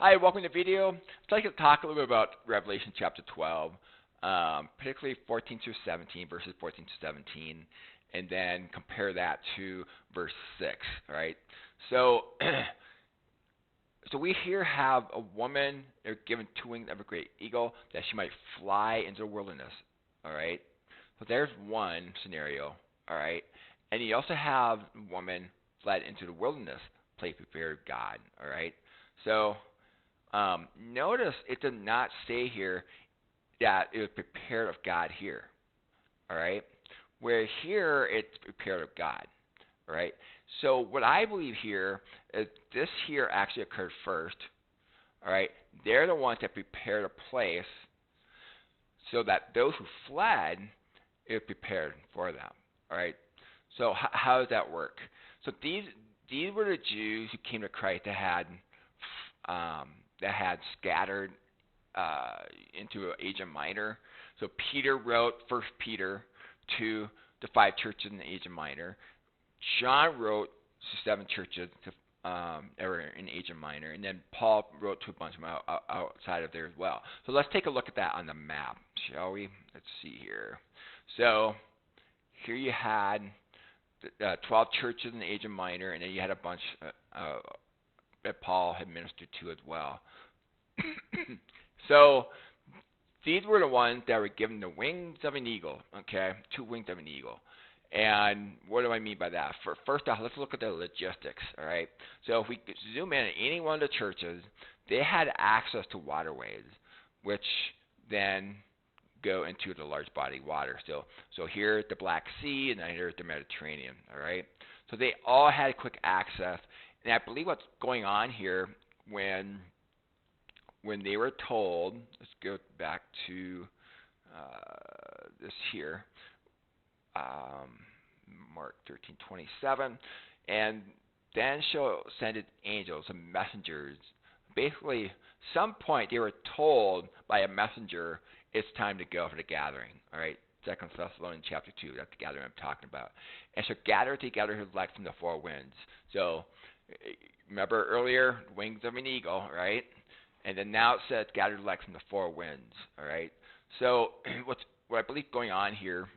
Hi, welcome to the video. I'd like to talk a little bit about Revelation chapter 12, particularly 14 through 17, verses 14 to 17, and then compare that to verse 6, all right? So, so we here have a woman given two wings of a great eagle that she might fly into the wilderness, all right? So there's one scenario, all right? And you also have a woman fled into the wilderness, place prepared of God, all right? So, notice it did not say here that it was prepared of God here. All right. Where here it's prepared of God. All right. So what I believe here is this here actually occurred first. All right. They're the ones that prepared a place so that those who fled, it was prepared for them. All right. So how does that work? So these were the Jews who came to Christ that had scattered into Asia Minor. So Peter wrote First Peter to the five churches in Asia Minor. John wrote to seven churches in Asia Minor, and then Paul wrote to a bunch of them outside of there as well. So let's take a look at that on the map, shall we? Let's see here. So here you had 12 churches in Asia Minor, and then you had a bunch that Paul had ministered to as well. So these were the ones that were given the wings of an eagle, okay? Two wings of an eagle. And what do I mean by that? First off, let's look at the logistics, all right? So if we zoom in at any one of the churches, they had access to waterways, which then go into the large body of water. So here the Black Sea, and then here's the Mediterranean, all right? So they all had quick access. And I believe what's going on here when they were told, let's go back to this here, Mark 13:27, and then shall send angels and messengers. Basically, some point they were told by a messenger it's time to go for the gathering. All right, 2 Thessalonians chapter 2, that's the gathering I'm talking about. And so gather together his elect from the four winds. So remember earlier, wings of an eagle, right? And then now it says gathered elect from the four winds. All right. So what I believe going on here,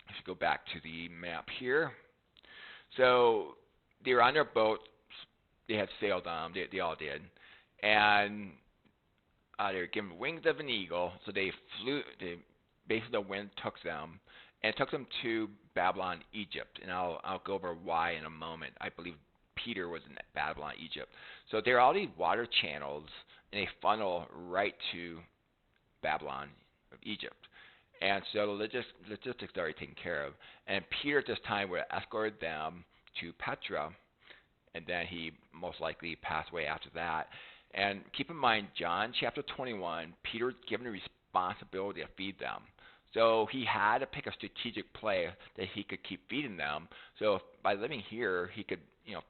let's go back to the map here. So they were on their boat. They had sailed on. They all did, and they were given wings of an eagle. So they flew. Basically the wind took them, and it took them to Babylon, Egypt. And I'll go over why in a moment. I believe Peter was in Babylon, Egypt. So there are all these water channels, and they funnel right to Babylon, Egypt. And so the logistics are already taken care of. And Peter at this time would escort them to Petra, and then he most likely passed away after that. And keep in mind, John chapter 21, Peter was given the responsibility to feed them. So he had to pick a strategic place that he could keep feeding them. So by living here, he could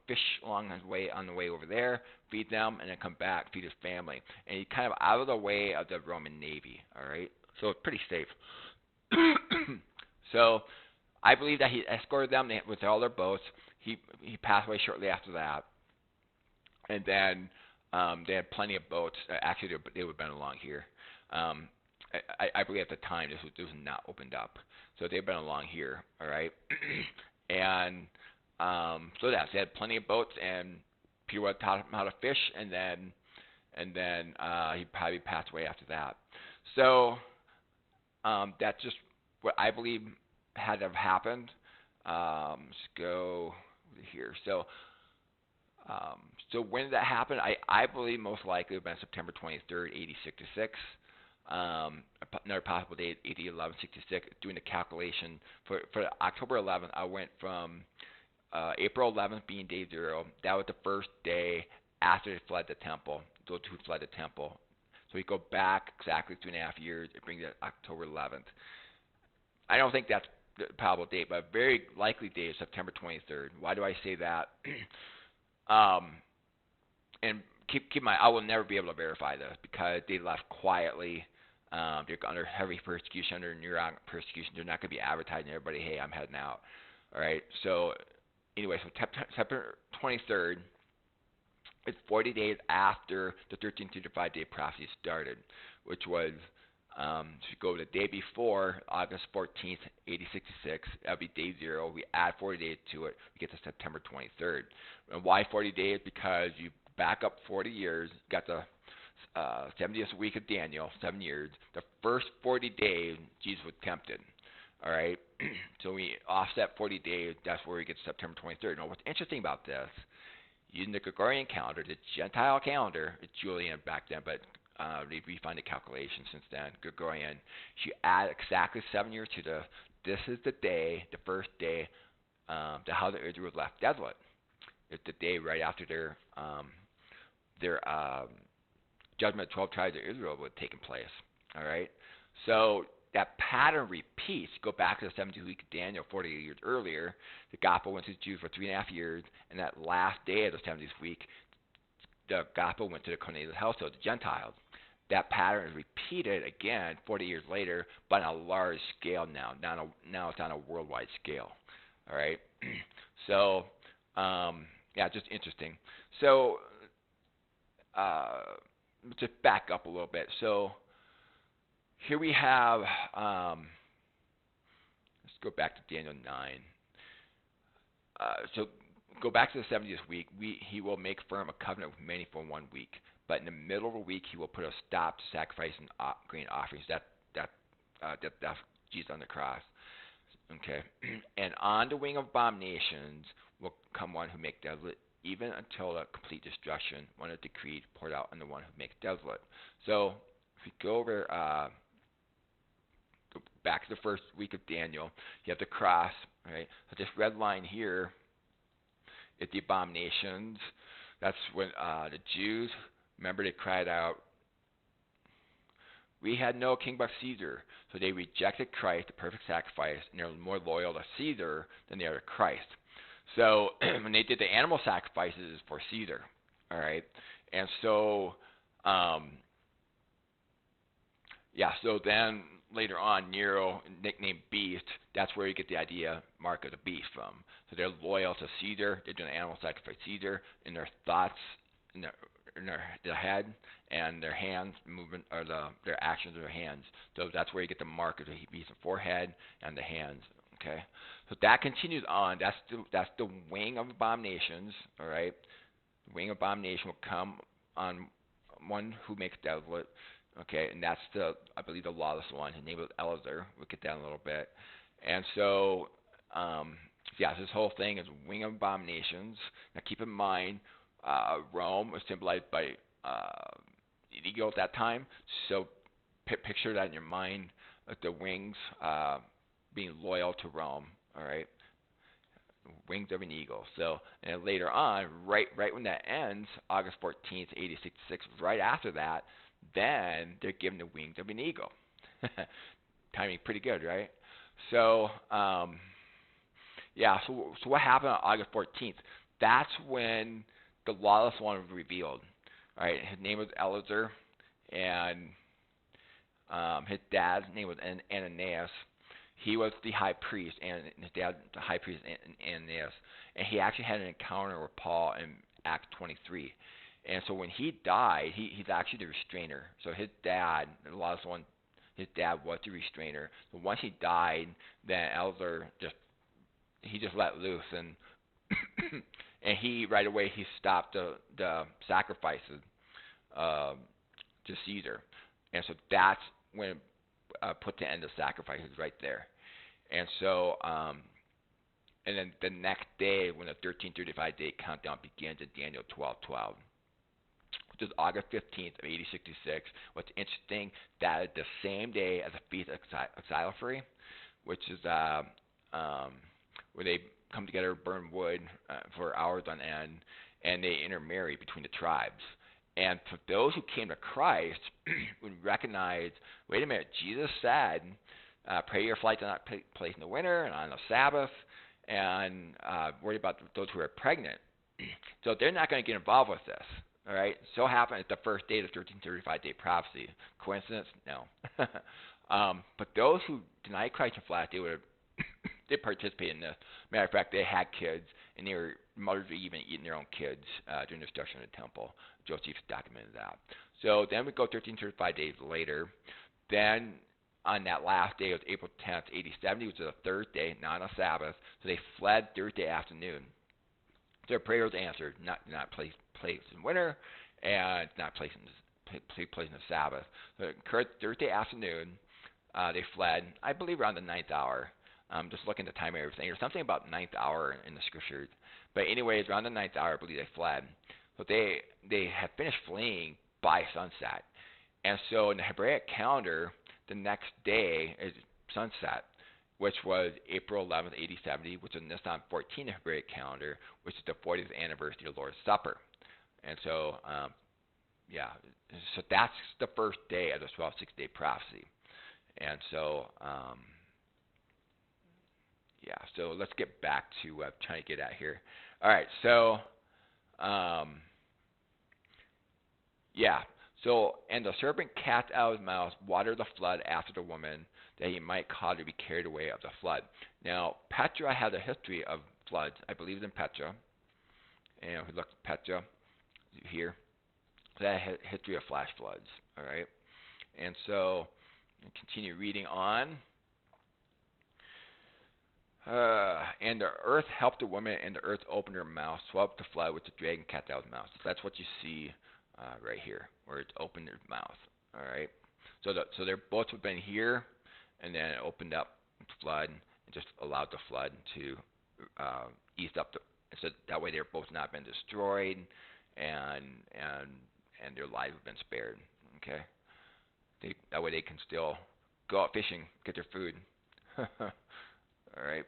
fish along his way on the way over there, feed them, and then come back, feed his family. And he's kind of out of the way of the Roman Navy, all right? So it's pretty safe. So I believe that he escorted them with all their boats. He passed away shortly after that. And then they had plenty of boats. Actually, they would have been along here. I believe at the time this was not opened up. So they've been along here, all right? And so that's, they had plenty of boats, and Peter would have taught him how to fish, and then he probably passed away after that. So that's just what I believe had to have happened. Let's go here. So when did that happen? I believe most likely it would have been September 23rd, AD 66. Another possible date, AD 1166. Doing the calculation for October 11th, I went from April 11th being day 0. That was the first day after they fled the temple. Those who fled the temple. So we go back exactly 2.5 years. It brings it October 11th. I don't think that's the probable date, but a very likely date is September 23rd. Why do I say that? And keep in mind, I will never be able to verify this because they left quietly. They're under heavy persecution, under Nero persecution. They're not going to be advertising to everybody, hey, I'm heading out. All right. So anyway, so September 23rd, It's 40 days after the 1335-day prophecy started, which was to go the day before, August 14th, 8066. That would be day 0. We add 40 days to it. We get to September 23rd. And why 40 days? Because you back up 40 years, got the 70th week of Daniel, 7 years. The first 40 days, Jesus was tempted. All right? So we offset 40 days. That's where we get to September 23rd. Now, what's interesting about this, using the Gregorian calendar, the Gentile calendar, it's Julian back then, but they refined the calculation since then, Gregorian. You add exactly 7 years to this is the day, the first day, to how the Israel was left desolate. It's the day right after their judgment of 12 tribes of Israel was taking place. All right? So that pattern repeats. Go back to the 70th week of Daniel, 40 years earlier. The gospel went to the Jews for 3.5 years, and that last day of the 70th week, the gospel went to the Cornelius household, the Gentiles. That pattern is repeated again 40 years later, but on a large scale now. Now it's on a worldwide scale. All right? So, yeah, just interesting. So, let's just back up a little bit. So, here we have, let's go back to Daniel 9. So go back to the 70th week. He will make firm a covenant with many for 1 week. But in the middle of the week, he will put a stop to sacrifice and grain offerings. That's Jesus on the cross. Okay. And on the wing of abominations will come one who makes desolate, even until the complete destruction, one is decreed, poured out on the one who makes desolate. So if we go over back to the first week of Daniel, you have the cross, right? So this red line here is the abominations. That's when the Jews, remember, they cried out, "We had no king but Caesar." So they rejected Christ, the perfect sacrifice, and they're more loyal to Caesar than they are to Christ. So when they did the animal sacrifices for Caesar, all right? And so, so then later on, Nero, nicknamed Beast, that's where you get the idea, mark of the beast from. So they're loyal to Caesar. They're doing animal sacrifice to Caesar in their thoughts, in their head, and their hands movement, or their actions of their hands. So that's where you get the mark of the beast, the forehead and the hands. Okay, so that continues on. That's the wing of abominations. All right, the wing of abomination will come on one who makes desolate. Okay, and that's I believe the lawless one. His name was Eleazar. We'll get that in a little bit. And so, this whole thing is wing of abominations. Now keep in mind, Rome was symbolized by an eagle at that time. So picture that in your mind, like the wings being loyal to Rome. All right, wings of an eagle. So, and then later on, right when that ends, August 14th, 8066, right after that, then they're given the wings of an eagle. Timing pretty good, right? So, so what happened on August 14th? That's when the lawless one was revealed. All right, his name was Eleazar, and his dad's name was Ananias. He was the high priest, and his dad, the high priest Ananias, and he actually had an encounter with Paul in Acts 23. And so when he died, he's actually the restrainer. So his dad, the last one, his dad was the restrainer. So once he died, then Eleazar just let loose, and and he right away he stopped the sacrifices to Caesar. And so that's when put the end of sacrifices right there. And so and then the next day, when the 1335-day countdown begins at Daniel 12:12. Which is August 15th of 8066. What's interesting, that is the same day as the Feast of Xylophory, which is where they come together, burn wood for hours on end, and they intermarry between the tribes. And for those who came to Christ, would recognize, wait a minute, Jesus said, pray your flight does not take place in the winter and on the Sabbath, and worry about those who are pregnant. So they're not going to get involved with this. All right, so happened it's the first day of the 1335-day prophecy. Coincidence? No. But those who deny Christ and flat, they would they participated in this. Matter of fact, they had kids, and their mothers were even eating their own kids during the destruction of the temple. Josephus documented that. So then we go 1335 days later. Then on that last day, it was April 10th, AD 70, which is a Thursday, not a Sabbath. So they fled Thursday afternoon. Their prayer was answered, not placed in winter, and not placed in the Sabbath. So it occurred Thursday afternoon. They fled, I believe, around the ninth hour. Just looking at the time and everything. There's something about ninth hour in the scriptures. But anyways, around the ninth hour, I believe they fled. So they had finished fleeing by sunset. And so in the Hebraic calendar, the next day is sunset, which was April 11th, AD 70, which is Nisan 14 Hebraic calendar, which is the 40th anniversary of the Lord's Supper. And so, so that's the first day of the 1260-day prophecy. And so, so let's get back to what I'm trying to get at here. All right, so, So, and the serpent cast out of his mouth water the flood after the woman, that he might cause her to be carried away of the flood. Now, Petra has a history of floods. I believe in Petra. And if we look at Petra here, that has a history of flash floods. All right. And so, continue reading on. And the earth helped the woman, and the earth opened her mouth, swallowed up the flood which the dragon cast out of his mouth. So that's what you see right here, where it opened their mouth. All right. So their boats have been here, and then it opened up the flood and just allowed the flood to ease up so that way their boats not been destroyed, and their lives have been spared. Okay. That way they can still go out fishing, get their food. All right.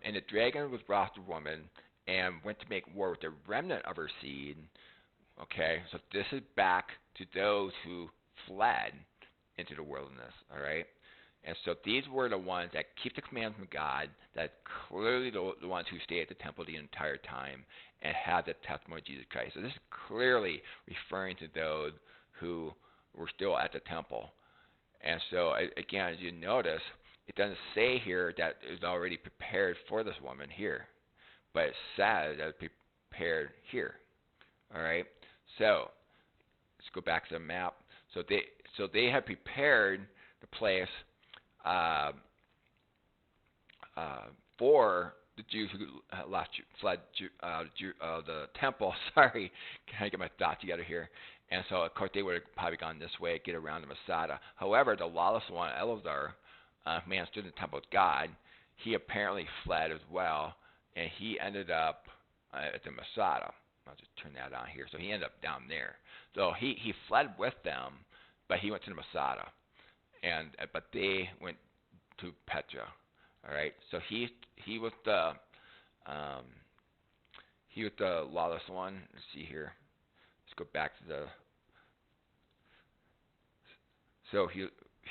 And the dragon was wroth with the woman and went to make war with the remnant of her seed. Okay, so this is back to those who fled into the wilderness. All right, and so these were the ones that keep the commandments of God, that clearly the ones who stay at the temple the entire time and have the testimony of Jesus Christ. So this is clearly referring to those who were still at the temple. And so again, as you notice, it doesn't say here that it was already prepared for this woman here, but it says that it was prepared here. All right. So let's go back to the map. So they had prepared the place for the Jews who fled the temple. Sorry, can I get my thoughts together here? And so of course they would have probably gone this way, get around the Masada. However, the lawless one, Eleazar, man stood in the temple of God. He apparently fled as well, and he ended up at the Masada. I'll just turn that on here. So he ended up down there. So he fled with them, but he went to the Masada, but they went to Petra. All right. So he was the lawless one. Let's see here. Let's go back to the. So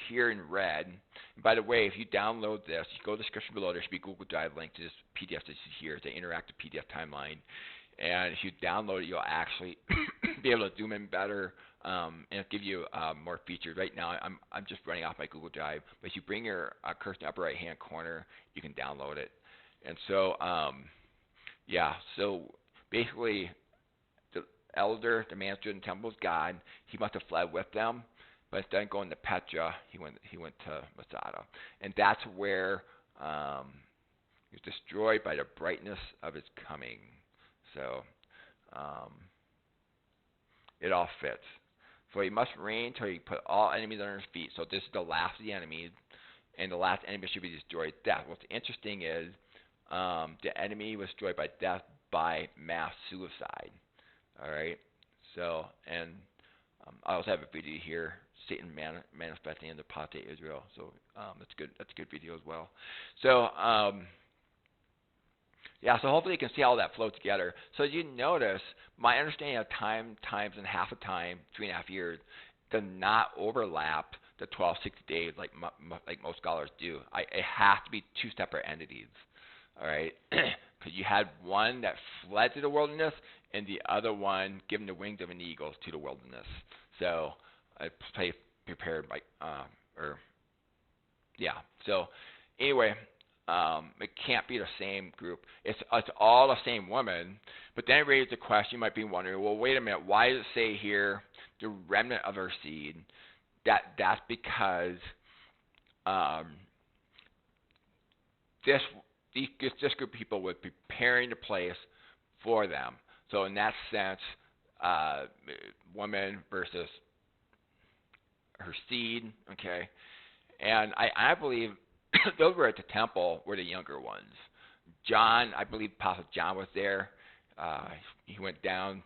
here in red. And by the way, if you download this, you go to the description below. There should be a Google Drive link to this PDF that you see here. It's an interactive PDF timeline. And if you download it, you'll actually be able to zoom in better, and it'll give you more features. Right now, I'm just running off my Google Drive, but if you bring your cursor in the upper right-hand corner, you can download it. And so, so basically, the elder, the man stood in the temple of God. He must have fled with them, but instead of going to Petra, he went to Masada, and that's where he was destroyed by the brightness of his coming. So it all fits. For he must reign till he put all enemies under his feet. So this is the last of the enemies, and the last enemy should be destroyed. Death. What's interesting is the enemy was destroyed by death by mass suicide. All right. So, and I also have a video here, Satan manifesting in the Pate Israel. So that's good. That's a good video as well. So so hopefully you can see all that flow together. So as you notice, my understanding of time times and half a time, 3.5 years, does not overlap the 1260 days like most scholars do. It has to be two separate entities, all right? Because you had one that fled to the wilderness and the other one given the wings of an eagle to the wilderness. So I prepared by, So anyway, It can't be the same group. It's all the same woman. But then it raises the question. You might be wondering, well, wait a minute. Why does it say here the remnant of her seed? That's because um, this this group of people was preparing the place for them. So in that sense, uh, woman versus her seed. Okay, and I believe those were at the temple were the younger ones. John, I believe Apostle John was there. Uh, he went down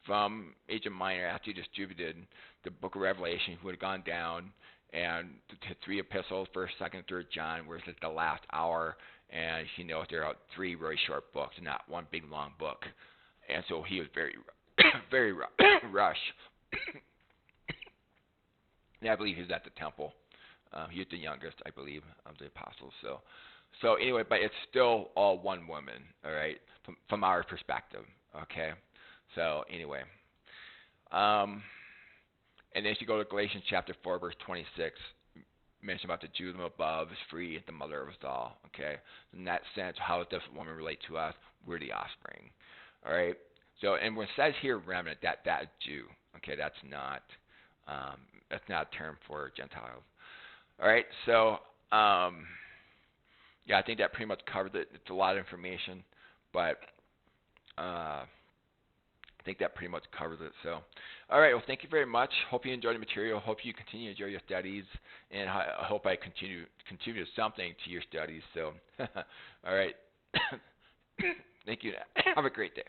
from Asia Minor after he distributed the book of Revelation. He would have gone down and the three epistles, first, second, third John, where it's at the last hour, and you know there are three very short books, not one big long book. And so he was very, very rushed. And I believe he was at the temple. He was the youngest, I believe, of the apostles. So anyway, but it's still all one woman, all right, from our perspective, okay. So anyway, and then if you go to Galatians chapter 4, verse 26, mention about the Jew above is free, the mother of us all, okay. In that sense, how does the woman relate to us? We're the offspring, all right. So and when it says here remnant, that Jew, okay, that's not a term for Gentiles. All right, so yeah, I think that pretty much covers it. It's a lot of information, but I think that pretty much covers it. So, all right, well, thank you very much. Hope you enjoyed the material. Hope you continue to enjoy your studies, and I hope I contribute something to your studies. So, all right, thank you. Have a great day.